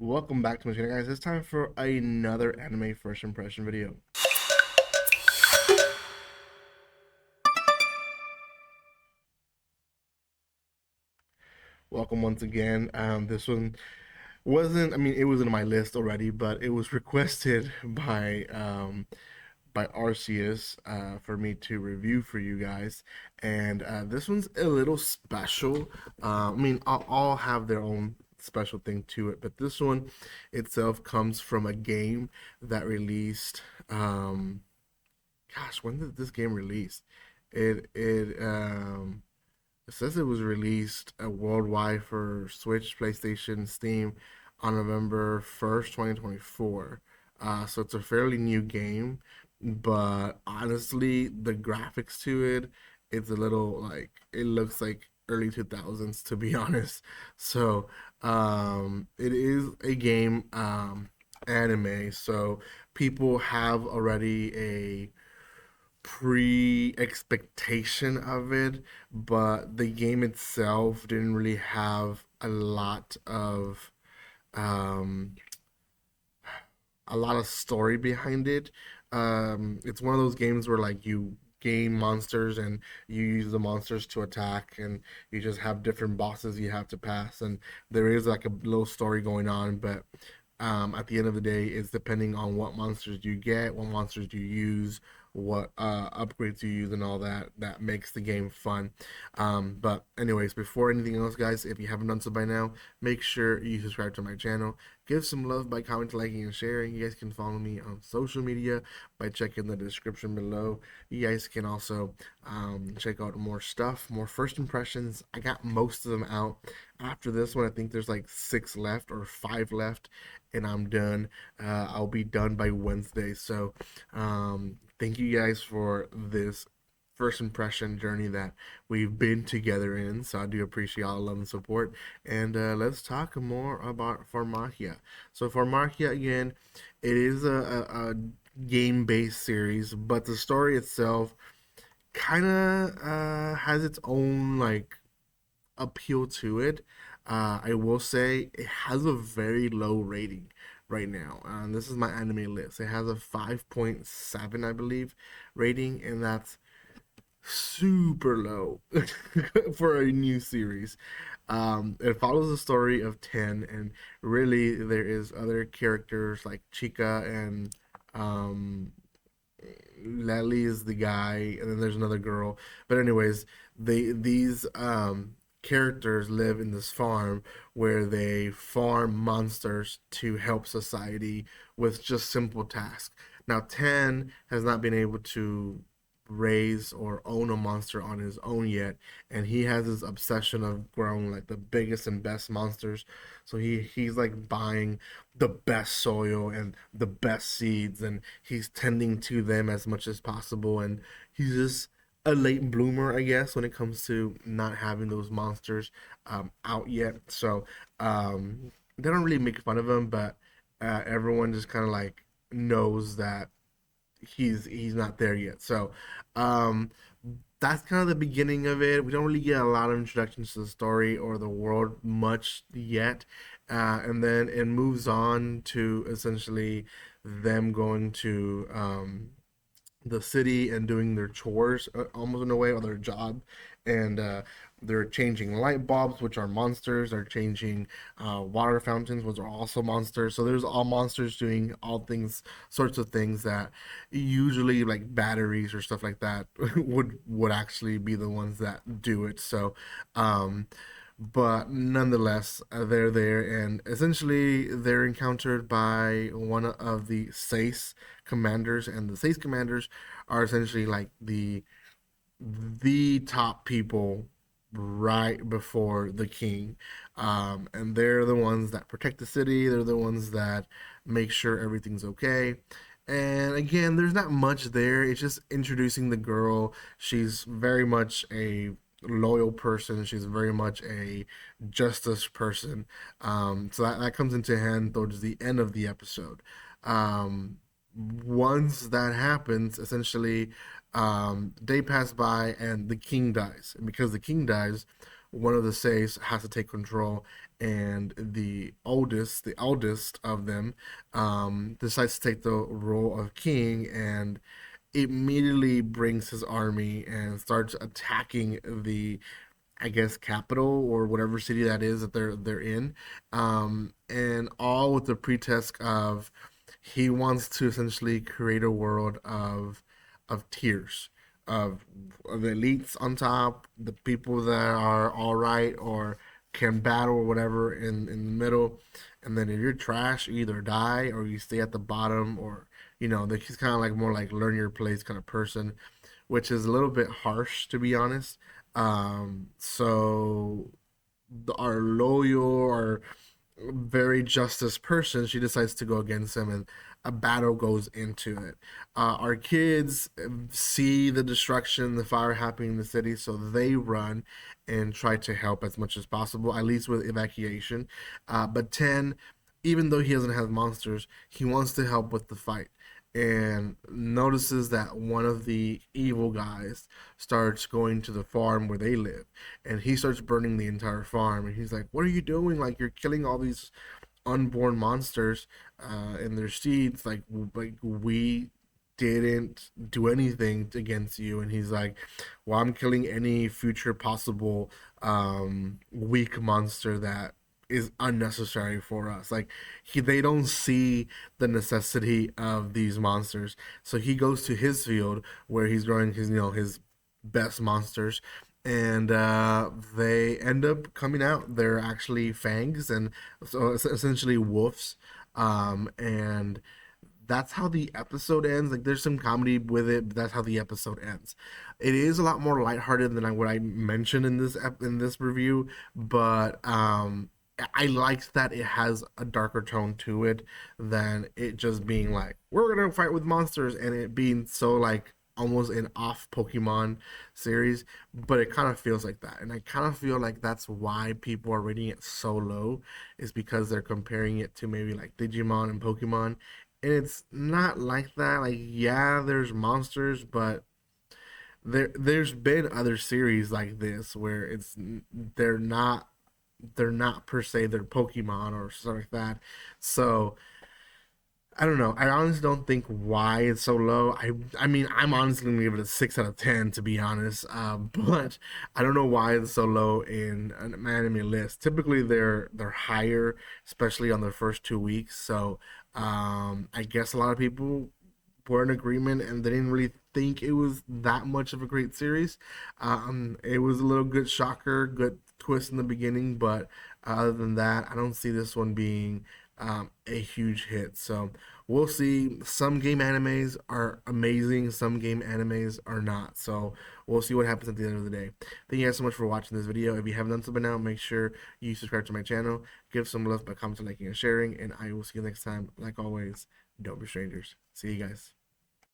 Welcome back to my channel, guys. It's time for another anime first impression video. Welcome once again. This one wasn't, I mean, it was in my list already, but it was requested by Arceus for me to review for you guys. And this one's a little special. I mean, all have their own special thing to it, but this one itself comes from a game that released. Gosh, when did this game release? It says it was released worldwide for Switch, PlayStation, Steam on November 1st, 2024. So it's a fairly new game, but honestly, the graphics to it, it's a little like it looks like early 2000s to be honest. So it is a game anime, so people have already a pre-expectation of it, but the game itself didn't really have um a lot of story behind it. It's one of those games where like you gain monsters and you use the monsters to attack, and you just have different bosses you have to pass, and there is like a little story going on, but at the end of the day, it's depending on what monsters you get, what monsters you use, what upgrades you use, and all that. That makes the game fun. But anyways, before anything else, guys, if you haven't done so by now, make sure you subscribe to my channel. Give some love by commenting, liking, and sharing. You guys can follow me on social media by checking the description below. You guys can also check out more stuff, more first impressions. I got most of them out. After this one, I think there's like 6 left or 5 left, and I'm done. I'll be done by Wednesday. So thank you guys for this first impression journey that we've been together in. So I do appreciate all the love and support. And let's talk more about Farmagia. So Farmagia, again, it is a game-based series, but the story itself kind of has its own like appeal to it. I will say it has a very low rating right now. This is my anime list. It has a 5.7, I believe, rating, and that's super low for a new series. It follows the story of Ten, and really there is other characters like Chica and um, Lely is the guy, and then there's another girl. But anyways, these characters live in this farm where they farm monsters to help society with just simple tasks. Now, Ten has not been able to raise or own a monster on his own yet, and he has this obsession of growing like the biggest and best monsters. So he's like buying the best soil and the best seeds, and he's tending to them as much as possible, and he's just a late bloomer, I guess, when it comes to not having those monsters out yet. So they don't really make fun of him, but everyone just kind of like knows that he's not there yet. So um, that's kind of the beginning of it. We don't really get a lot of introductions to the story or the world much yet, and then it moves on to essentially them going to the city and doing their chores almost in a way, or their job, and they're changing light bulbs, which are monsters. They're changing water fountains, which are also monsters. So there's all monsters doing all things, sorts of things that usually like batteries or stuff like that would actually be the ones that do it. So um but nonetheless, they're there, and essentially they're encountered by one of the SACE commanders, and the SACE commanders are essentially like the top people right before the king. And they're the ones that protect the city. They're the ones that make sure everything's okay. And again, there's not much there. It's just introducing the girl. She's very much a loyal person. She's very much a justice person. So that comes into hand towards the end of the episode. Um, Once that happens, essentially, day pass by and the king dies. And because the king dies, one of the Seis has to take control, and the eldest of them, decides to take the role of king and immediately brings his army and starts attacking the, I guess, capital or whatever city that is that they're in, and all with the pretext of he wants to essentially create a world of tiers of the elites on top, the people that are all right or can battle or whatever in the middle, and then if you're trash, you either die or you stay at the bottom, or he's kind of like more like learn your place kind of person, which is a little bit harsh to be honest. So our loyal or very justice person, she decides to go against him, and a battle goes into it. Our kids see the destruction, the fire happening in the city, so they run and try to help as much as possible, at least with evacuation. But 10, even though he doesn't have monsters, he wants to help with the fight and notices that one of the evil guys starts going to the farm where they live, and he starts burning the entire farm, and he's like, what are you doing? Like, you're killing all these unborn monsters and their seeds. Like we didn't do anything against you. And he's like, well, I'm killing any future possible weak monster that is unnecessary for us. Like they don't see the necessity of these monsters. So he goes to his field where he's growing his best monsters, and they end up coming out. They're actually fangs, and so it's essentially wolves. And that's how the episode ends. Like there's some comedy with it, but that's how the episode ends. It is a lot more lighthearted than what I mentioned in this review, but I liked that it has a darker tone to it than it just being like we're gonna fight with monsters and it being so like almost an off Pokemon series, but it kind of feels like that. And I kind of feel like that's why people are rating it so low, is because they're comparing it to maybe like Digimon and Pokemon. And it's not like that. Like, yeah, there's monsters, but there's been other series like this where they're not they're not per se they're Pokemon or something like that. So I don't know. I honestly don't think why it's so low. I mean, I'm honestly gonna give it a 6 out of 10 to be honest. But I don't know why it's so low in an anime list. Typically, they're higher, especially on the first 2 weeks. So I guess a lot of people were in agreement and they didn't really think it was that much of a great series. It was a little good shocker, good twist in the beginning, but other than that, I don't see this one being a huge hit. So we'll see. Some game animes are amazing, some game animes are not. So we'll see what happens at the end of the day. Thank you guys so much for watching this video. If you haven't done so by now, make sure you subscribe to my channel, give some love by commenting, liking, and sharing, and I will see you next time. Like always, don't be strangers. See you guys.